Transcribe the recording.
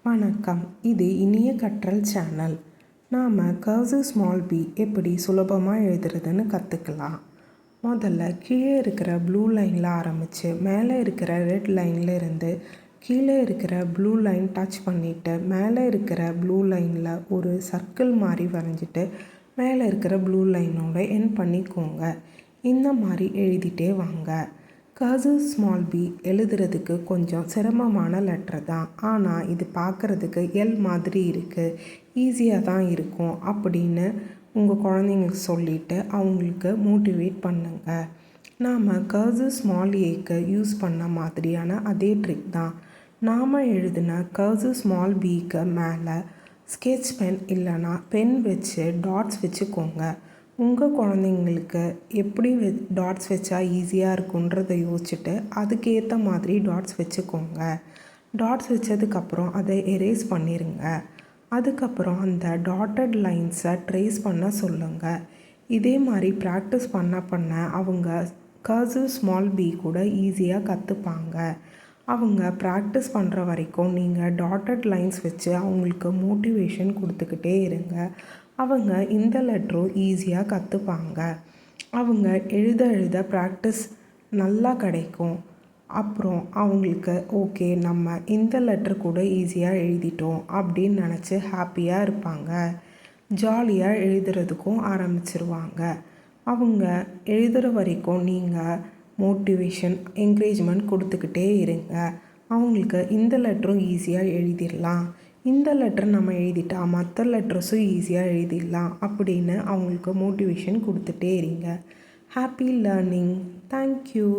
வணக்கம். இது இனிய கற்றல் சேனல். நாம் கர்சிவ் ஸ்மால் பி எப்படி சுலபமாக எழுதுறதுன்னு கற்றுக்கலாம். முதல்ல கீழே இருக்கிற ப்ளூ லைனில் ஆரம்பித்து மேலே இருக்கிற ரெட் லைனில் இருந்து கீழே இருக்கிற ப்ளூ லைன் டச் பண்ணிவிட்டு மேலே இருக்கிற ப்ளூ லைனில் ஒரு சர்க்கிள் மாதிரி வரைஞ்சிட்டு மேலே இருக்கிற ப்ளூ லைனோட எண்ட் பண்ணிக்கோங்க. இந்த மாதிரி எழுதிட்டே வாங்க. கர்சிவ் ஸ்மால் பி எழுதுறதுக்கு கொஞ்சம் சிரமமான லெட்டர் தான். ஆனால் இது பார்க்குறதுக்கு எல் மாதிரி இருக்குது, ஈஸியாக தான் இருக்கும் அப்படின்னு உங்கள் குழந்தைங்களுக்கு சொல்லிவிட்டு அவங்களுக்கு மோட்டிவேட் பண்ணுங்கள். நாம் கர்சிவ் ஸ்மால் ஏக்கு யூஸ் பண்ண மாதிரியான அதே ட்ரிக் தான். நாம் எழுதின கர்சிவ் ஸ்மால் பிக்கு மேலே ஸ்கெட்ச் பென் இல்லைனா பென் வச்சு டாட்ஸ் வச்சுக்கோங்க. உங்கள் குழந்தைங்களுக்கு எப்படி டாட்ஸ் வச்சா ஈஸியாக இருக்குன்றதை யோசிச்சுட்டு அதுக்கேற்ற மாதிரி டாட்ஸ் வச்சுக்கோங்க. டாட்ஸ் வச்சதுக்கப்புறம் அதை எரேஸ் பண்ணிடுங்க. அதுக்கப்புறம் அந்த டாட்டட் லைன்ஸை ட்ரேஸ் பண்ண சொல்லுங்கள். இதே மாதிரி ப்ராக்டிஸ் பண்ண அவங்க கர்சிவ் ஸ்மால் பி கூட ஈஸியாக கற்றுப்பாங்க. அவங்க ப்ராக்டிஸ் பண்ணுற வரைக்கும் நீங்கள் டாட்டட் லைன்ஸ் வச்சு அவங்களுக்கு மோட்டிவேஷன் கொடுத்துக்கிட்டே இருங்க. அவங்க இந்த லெட்டரும் ஈஸியாக கற்றுப்பாங்க. அவங்க எழுத ப்ராக்டிஸ் நல்லா கிடைக்கும். அப்புறம் அவங்களுக்கு ஓகே, நம்ம இந்த லெட்டர் கூட ஈஸியாக எழுதிட்டோம் அப்படின்னு நினச்சி ஹாப்பியாக இருப்பாங்க. ஜாலியாக எழுதுறதுக்கும் ஆரம்பிச்சிருவாங்க. அவங்க எழுதுகிற வரைக்கும் நீங்கள் மோட்டிவேஷன் என்கரேஜ்மெண்ட் கொடுத்துக்கிட்டே இருங்க. அவங்களுக்கு இந்த லெட்டரும் ஈஸியாக எழுதிடலாம், இந்த லெட்டர் நம்ம எழுதிட்டா மற்ற லெட்டர்ஸும் ஈஸியாக எழுதிடலாம் அப்படின்னு அவங்களுக்கு மோட்டிவேஷன் கொடுத்துட்டே இருங்க. Happy learning. தேங்க்யூ.